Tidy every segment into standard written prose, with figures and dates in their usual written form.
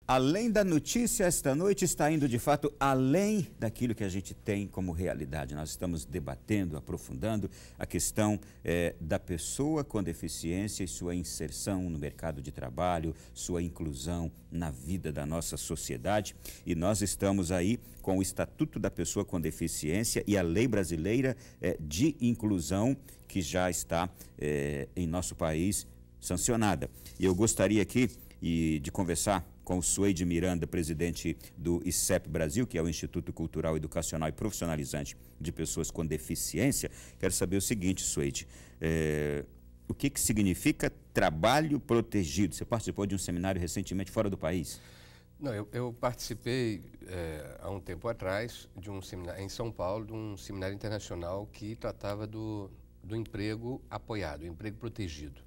Além da notícia, esta noite está indo de fato além daquilo que a gente tem como realidade. Nós estamos debatendo, aprofundando a questão da pessoa com deficiência e sua inserção no mercado de trabalho, sua inclusão na vida da nossa sociedade. E nós estamos aí com o Estatuto da Pessoa com Deficiência e a Lei Brasileira de Inclusão, que já está em nosso país sancionada. E eu gostaria aqui de conversar com o Suede Miranda, presidente do ICEP Brasil, que é o Instituto Cultural, Educacional e Profissionalizante de Pessoas com Deficiência. Quero saber o seguinte, Suede, o que significa trabalho protegido? Você participou de um seminário recentemente fora do país? Não, eu participei há um tempo atrás de um seminário em São Paulo, de um seminário internacional que tratava do emprego apoiado, emprego protegido,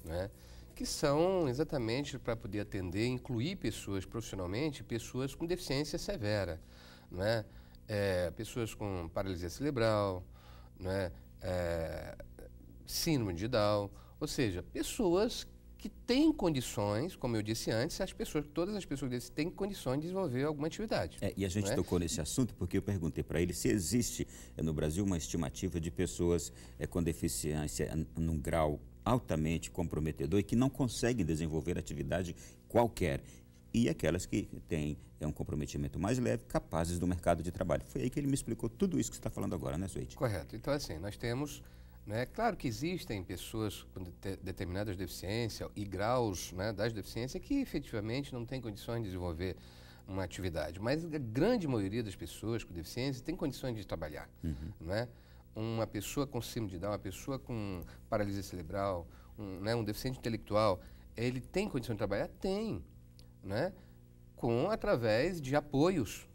né? Que são exatamente para poder atender, incluir pessoas profissionalmente, pessoas com deficiência severa, né? Pessoas com paralisia cerebral, né? Síndrome de Down, ou seja, pessoas que têm condições, como eu disse antes, todas as pessoas têm condições de desenvolver alguma atividade. E a gente tocou nesse assunto porque eu perguntei para ele se existe no Brasil uma estimativa de pessoas com deficiência num grau altamente comprometedor e que não conseguem desenvolver atividade qualquer. E aquelas que têm um comprometimento mais leve, capazes do mercado de trabalho. Foi aí que ele me explicou tudo isso que você está falando agora, né, Suede? Correto. Então, assim, nós temos... Claro que existem pessoas com determinadas deficiências e graus, né, das deficiências que efetivamente não têm condições de desenvolver uma atividade, mas a grande maioria das pessoas com deficiência tem condições de trabalhar, né? Uma pessoa com síndrome de Down, uma pessoa com paralisia cerebral, um deficiente intelectual, ele tem condição de trabalhar? Tem, né? Através de apoios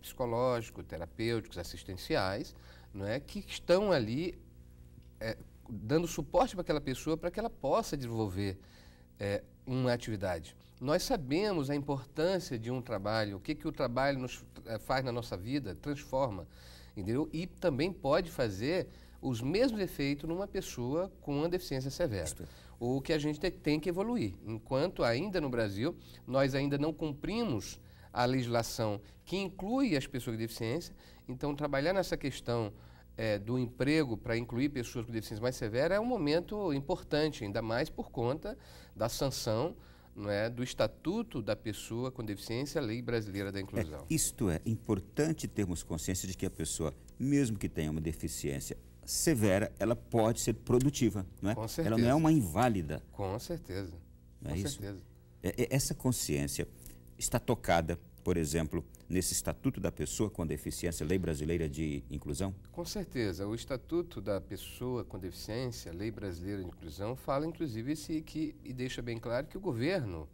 psicológicos, terapêuticos, assistenciais, né, que estão ali dando suporte para aquela pessoa para que ela possa desenvolver uma atividade. Nós sabemos a importância de um trabalho, o que o trabalho faz na nossa vida, transforma, entendeu? E também pode fazer os mesmos efeitos numa pessoa com uma deficiência severa. O que a gente tem que evoluir. Enquanto ainda no Brasil, nós ainda não cumprimos a legislação que inclui as pessoas com deficiência, então trabalhar nessa questão do emprego para incluir pessoas com deficiência mais severa é um momento importante, ainda mais por conta da sanção, do Estatuto da Pessoa com Deficiência, a Lei Brasileira da Inclusão. Isto é importante termos consciência de que a pessoa, mesmo que tenha uma deficiência severa, ela pode ser produtiva, não é? Com certeza. Ela não é uma inválida. Com certeza. Não é com isso? certeza. Essa consciência está tocada, por exemplo, nesse Estatuto da Pessoa com Deficiência, Lei Brasileira de Inclusão? Com certeza. O Estatuto da Pessoa com Deficiência, Lei Brasileira de Inclusão, fala inclusive e deixa bem claro que o governo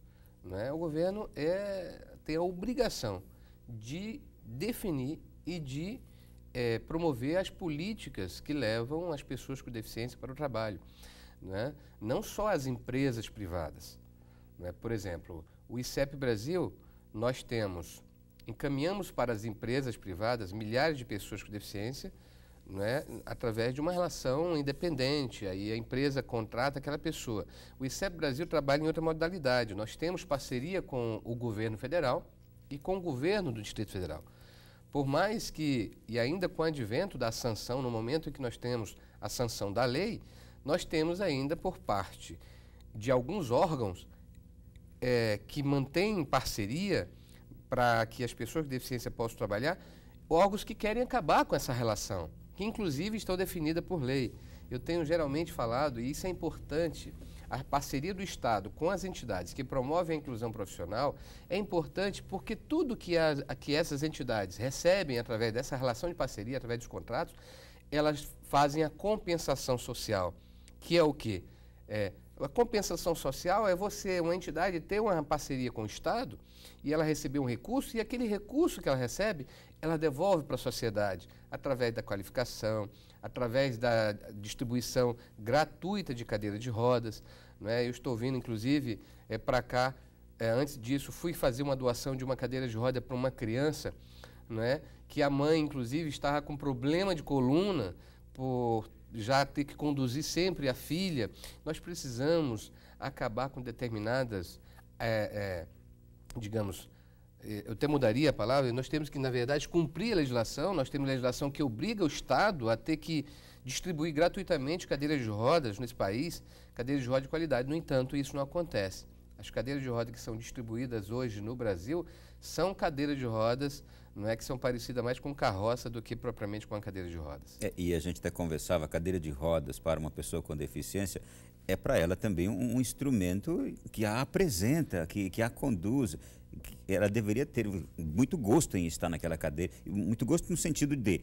tem a obrigação de definir e de promover as políticas que levam as pessoas com deficiência para o trabalho, né? Não só as empresas privadas, né? Por exemplo, o ICEP Brasil, nós encaminhamos para as empresas privadas milhares de pessoas com deficiência, né, através de uma relação independente. Aí a empresa contrata aquela pessoa. O ICEP Brasil trabalha em outra modalidade. Nós temos parceria com o governo federal e com o governo do Distrito Federal. Por mais que, e ainda com o advento da sanção, no momento em que nós temos a sanção da lei, nós temos ainda por parte de alguns órgãos que mantêm parceria para que as pessoas com deficiência possam trabalhar, órgãos que querem acabar com essa relação, que inclusive estão definidas por lei. Eu tenho geralmente falado, e isso é importante, a parceria do Estado com as entidades que promovem a inclusão profissional é importante porque tudo que essas entidades recebem através dessa relação de parceria, através dos contratos, elas fazem a compensação social, que é o quê? A compensação social é uma entidade ter uma parceria com o Estado e ela receber um recurso, e aquele recurso que ela recebe, ela devolve para a sociedade através da qualificação, através da distribuição gratuita de cadeiras de rodas, né? Eu estou vindo, inclusive, para cá, antes disso, fui fazer uma doação de uma cadeira de roda para uma criança, né? Que a mãe, inclusive, estava com problema de coluna por já ter que conduzir sempre a filha. Nós precisamos acabar com determinadas digamos, eu até mudaria a palavra, nós temos que, na verdade, cumprir a legislação. Nós temos legislação que obriga o Estado a ter que distribuir gratuitamente cadeiras de rodas nesse país, cadeiras de roda de qualidade. No entanto, isso não acontece. As cadeiras de roda que são distribuídas hoje no Brasil são cadeiras de rodas, não é que são parecidas mais com carroça do que propriamente com a cadeira de rodas. E a gente até conversava, a cadeira de rodas para uma pessoa com deficiência é para ela também um instrumento que a apresenta, que a conduz. Ela deveria ter muito gosto em estar naquela cadeira, muito gosto no sentido de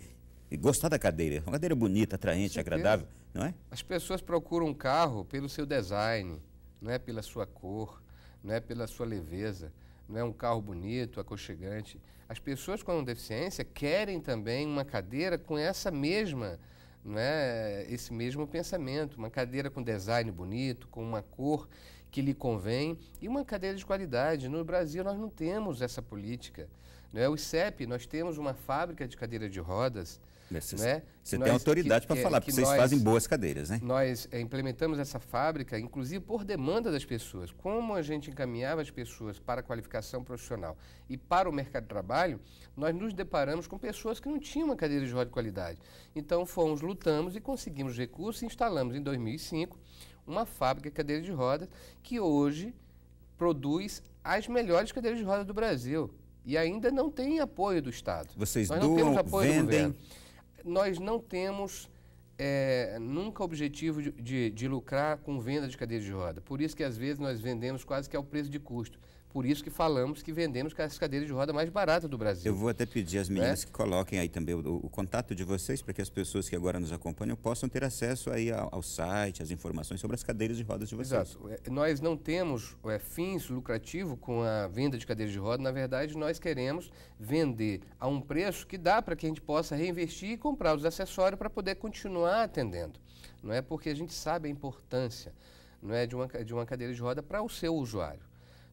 gostar da cadeira, uma cadeira bonita, atraente, agradável, não é? As pessoas procuram um carro pelo seu design, não é pela sua cor, não é pela sua leveza, não é um carro bonito, aconchegante. As pessoas com deficiência querem também uma cadeira com essa mesma, não é, esse mesmo pensamento, uma cadeira com design bonito, com uma cor que lhe convém e uma cadeira de qualidade. No Brasil nós não temos essa política, não é? O ICEP, nós temos uma fábrica de cadeiras de rodas. Você tem autoridade para falar, porque vocês fazem boas cadeiras, né? Nós implementamos essa fábrica, inclusive por demanda das pessoas. Como a gente encaminhava as pessoas para a qualificação profissional e para o mercado de trabalho, nós nos deparamos com pessoas que não tinham uma cadeira de roda de qualidade. Então fomos, lutamos e conseguimos recursos e instalamos em 2005 uma fábrica de cadeiras de rodas que hoje produz as melhores cadeiras de rodas do Brasil. E ainda não tem apoio do Estado. Vocês doam, vendem? Nós não temos nunca objetivo de lucrar com venda de cadeiras de roda. Por isso que às vezes nós vendemos quase que ao preço de custo. Por isso que falamos que vendemos as cadeiras de roda mais baratas do Brasil. Eu vou até pedir às meninas que coloquem aí também o contato de vocês, para que as pessoas que agora nos acompanham possam ter acesso aí ao site, às informações sobre as cadeiras de rodas de vocês. Exato. Nós não temos fins lucrativos com a venda de cadeiras de roda. Na verdade, nós queremos vender a um preço que dá para que a gente possa reinvestir e comprar os acessórios para poder continuar atendendo. Não é porque a gente sabe a importância, não é, de uma cadeira de roda para o seu usuário.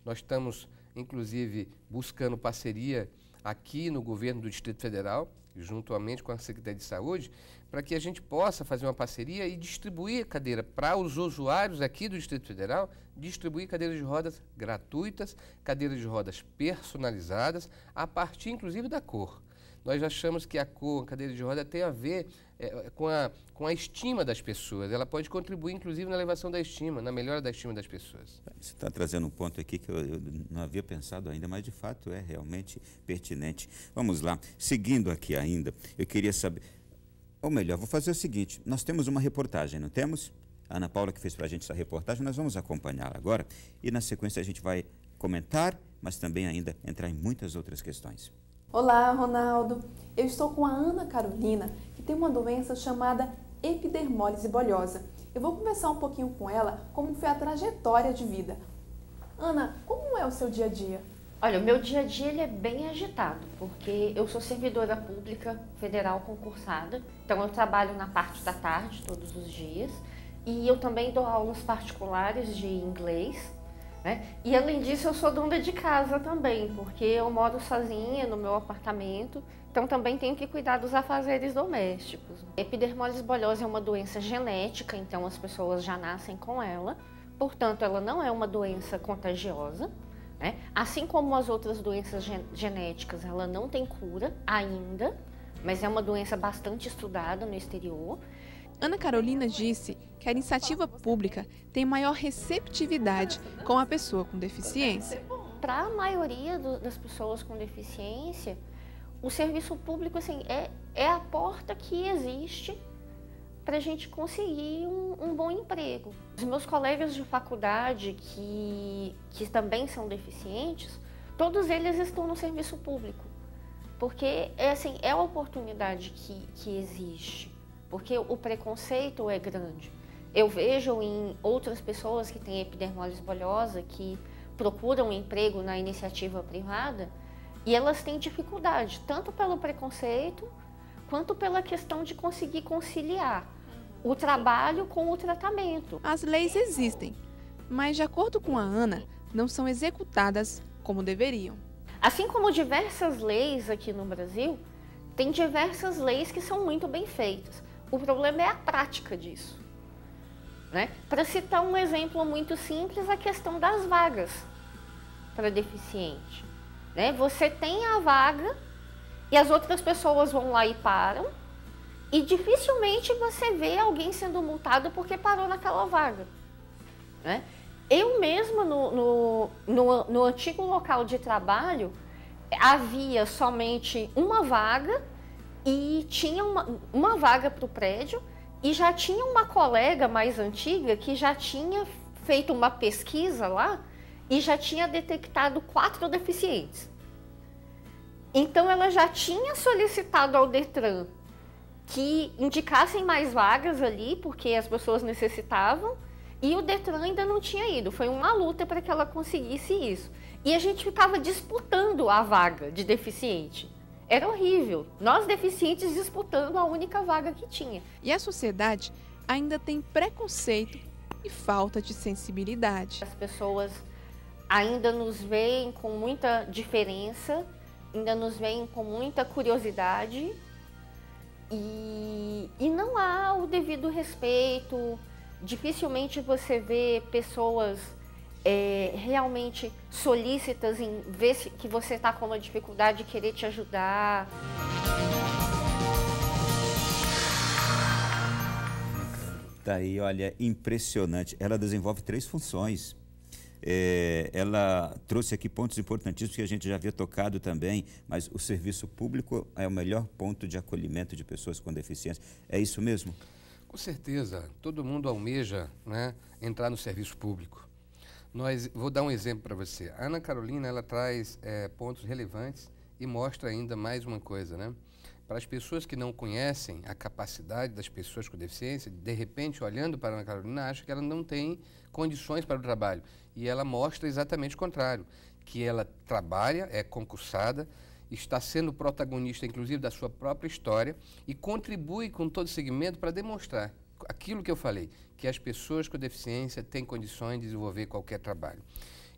Nós estamos, inclusive, buscando parceria aqui no governo do Distrito Federal, juntamente com a Secretaria de Saúde, para que a gente possa fazer uma parceria e distribuir cadeira para os usuários aqui do Distrito Federal, distribuir cadeiras de rodas gratuitas, cadeiras de rodas personalizadas, a partir, inclusive, da cor. Nós achamos que a cor, a cadeira de roda, tem a ver com a estima das pessoas. Ela pode contribuir, inclusive, na elevação da estima, na melhora da estima das pessoas. Você está trazendo um ponto aqui que eu não havia pensado ainda, mas, de fato, é realmente pertinente. Vamos lá. Seguindo aqui ainda, eu queria saber... Ou melhor, vou fazer o seguinte. Nós temos uma reportagem, não temos? A Ana Paula que fez para a gente essa reportagem, nós vamos acompanhá-la agora. E, na sequência, a gente vai comentar, mas também ainda entrar em muitas outras questões. Olá, Ronaldo. Eu estou com a Ana Carolina, que tem uma doença chamada epidermólise bolhosa. Eu vou conversar um pouquinho com ela como foi a trajetória de vida. Ana, como é o seu dia a dia? Olha, o meu dia a dia ele é bem agitado, porque eu sou servidora pública federal concursada, então eu trabalho na parte da tarde todos os dias e eu também dou aulas particulares de inglês. E além disso eu sou dona de casa também, porque eu moro sozinha no meu apartamento, então também tenho que cuidar dos afazeres domésticos. Epidermólise bolhosa é uma doença genética, então as pessoas já nascem com ela, portanto ela não é uma doença contagiosa, assim como as outras doenças genéticas, ela não tem cura ainda, mas é uma doença bastante estudada no exterior. Ana Carolina disse que a iniciativa pública tem maior receptividade com a pessoa com deficiência. Para a maioria das pessoas com deficiência, o serviço público assim, é a porta que existe para a gente conseguir um bom emprego. Os meus colegas de faculdade que também são deficientes, todos eles estão no serviço público, porque é a oportunidade que existe. Porque o preconceito é grande. Eu vejo em outras pessoas que têm epidermólise bolhosa, que procuram emprego na iniciativa privada, e elas têm dificuldade, tanto pelo preconceito, quanto pela questão de conseguir conciliar o trabalho com o tratamento. As leis existem, mas de acordo com a Ana, não são executadas como deveriam. Assim como diversas leis aqui no Brasil, tem diversas leis que são muito bem feitas. O problema é a prática disso. Para citar um exemplo muito simples, a questão das vagas. para deficiente, né? Você tem a vaga e as outras pessoas vão lá e param, e dificilmente você vê alguém sendo multado porque parou naquela vaga, né? Eu mesma, no antigo local de trabalho, havia somente uma vaga e tinha uma vaga para o prédio, e já tinha uma colega mais antiga que já tinha feito uma pesquisa lá e já tinha detectado 4 deficientes. Então ela já tinha solicitado ao Detran que indicassem mais vagas ali, porque as pessoas necessitavam, e o Detran ainda não tinha ido. Foi uma luta para que ela conseguisse isso. E a gente ficava disputando a vaga de deficiente. Era horrível. Nós, deficientes, disputando a única vaga que tinha. E a sociedade ainda tem preconceito e falta de sensibilidade. As pessoas ainda nos veem com muita diferença, ainda nos veem com muita curiosidade, e não há o devido respeito. Dificilmente você vê pessoas realmente solícitas em ver que você está com uma dificuldade e querer te ajudar. Daí, olha, impressionante. Ela desenvolve 3 funções. Ela trouxe aqui pontos importantíssimos que a gente já havia tocado também, mas o serviço público é o melhor ponto de acolhimento de pessoas com deficiência. É isso mesmo? Com certeza. Todo mundo almeja, né, entrar no serviço público. Vou dar um exemplo para você. A Ana Carolina, ela traz pontos relevantes e mostra ainda mais uma coisa, né? Para as pessoas que não conhecem a capacidade das pessoas com deficiência, de repente, olhando para a Ana Carolina, acham que ela não tem condições para o trabalho. E ela mostra exatamente o contrário, que ela trabalha, é concursada, está sendo protagonista, inclusive, da sua própria história e contribui com todo o segmento para demonstrar aquilo que eu falei, que as pessoas com deficiência têm condições de desenvolver qualquer trabalho.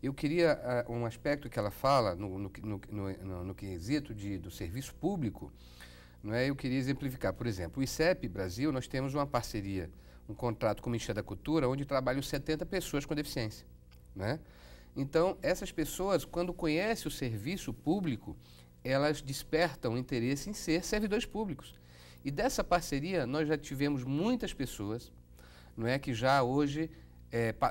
Eu queria um aspecto que ela fala no quesito do serviço público, não é? Eu queria exemplificar. Por exemplo, o ICEP Brasil, nós temos uma parceria, um contrato com o Ministério da Cultura, onde trabalham 70 pessoas com deficiência, né? Então, essas pessoas, quando conhecem o serviço público, elas despertam interesse em ser servidores públicos. E dessa parceria, nós já tivemos muitas pessoas, não é, que já hoje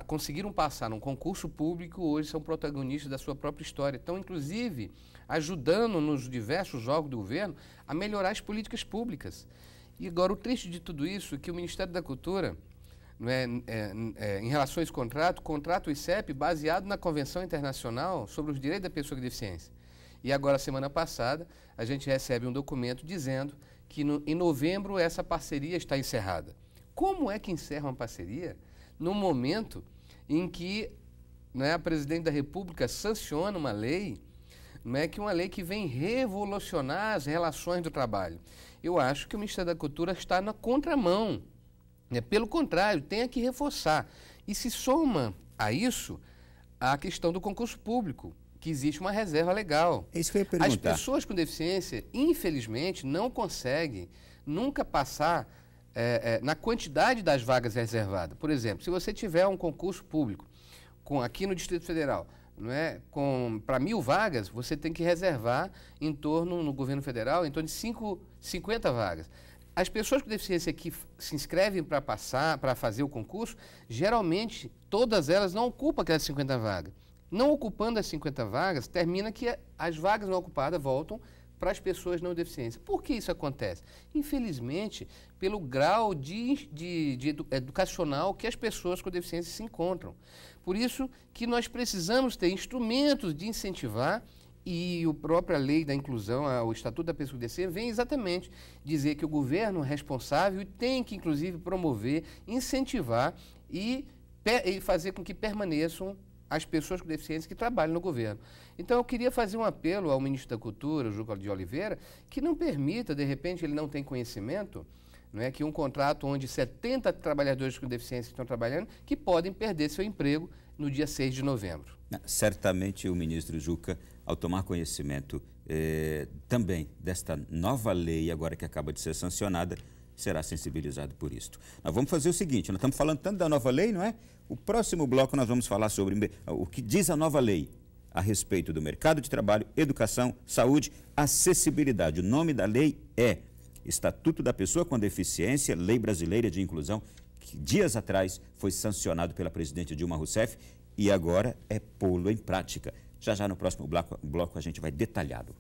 conseguiram passar num concurso público, hoje são protagonistas da sua própria história. Estão, inclusive, ajudando nos diversos órgãos do governo a melhorar as políticas públicas. E agora, o triste de tudo isso é que o Ministério da Cultura, não é, em relação a esse contrato o ICEP baseado na Convenção Internacional sobre os Direitos da Pessoa com Deficiência. E agora, semana passada, a gente recebe um documento dizendo que em novembro essa parceria está encerrada. Como é que encerra uma parceria no momento em que, né, a Presidente da República sanciona uma lei, que é uma lei que vem revolucionar as relações do trabalho? Eu acho que o Ministério da Cultura está na contramão. Pelo contrário, tem que reforçar. E se soma a isso a questão do concurso público, que existe uma reserva legal. É isso que eu ia perguntar. As pessoas com deficiência, infelizmente, não conseguem nunca passar na quantidade das vagas reservadas. Por exemplo, se você tiver um concurso público aqui no Distrito Federal, não é, para 1000 vagas, você tem que reservar no governo federal, em torno de 50 vagas. As pessoas com deficiência que se inscrevem para fazer o concurso, geralmente, todas elas não ocupam aquelas 50 vagas. Não ocupando as 50 vagas, termina que as vagas não ocupadas voltam para as pessoas não deficientes. Por que isso acontece? Infelizmente, pelo grau educacional que as pessoas com deficiência se encontram. Por isso que nós precisamos ter instrumentos de incentivar, e a própria lei da inclusão, o Estatuto da Pessoa com Deficiência, vem exatamente dizer que o governo é responsável e tem que, inclusive, promover, incentivar e fazer com que permaneçam as pessoas com deficiência que trabalham no governo. Então, eu queria fazer um apelo ao ministro da Cultura, Juca de Oliveira, que não permita, de repente, ele não tem conhecimento, não é, que um contrato onde 70 trabalhadores com deficiência estão trabalhando, que podem perder seu emprego no dia 6 de novembro. Certamente o ministro Juca, ao tomar conhecimento também desta nova lei agora que acaba de ser sancionada, será sensibilizado por isto. Nós vamos fazer o seguinte, nós estamos falando tanto da nova lei, não é? O próximo bloco nós vamos falar sobre o que diz a nova lei. a respeito do mercado de trabalho, educação, saúde, acessibilidade. O nome da lei é Estatuto da Pessoa com Deficiência, Lei Brasileira de Inclusão, que dias atrás foi sancionado pela presidente Dilma Rousseff e agora é pô-lo em prática. Já no próximo bloco a gente vai detalhá-lo.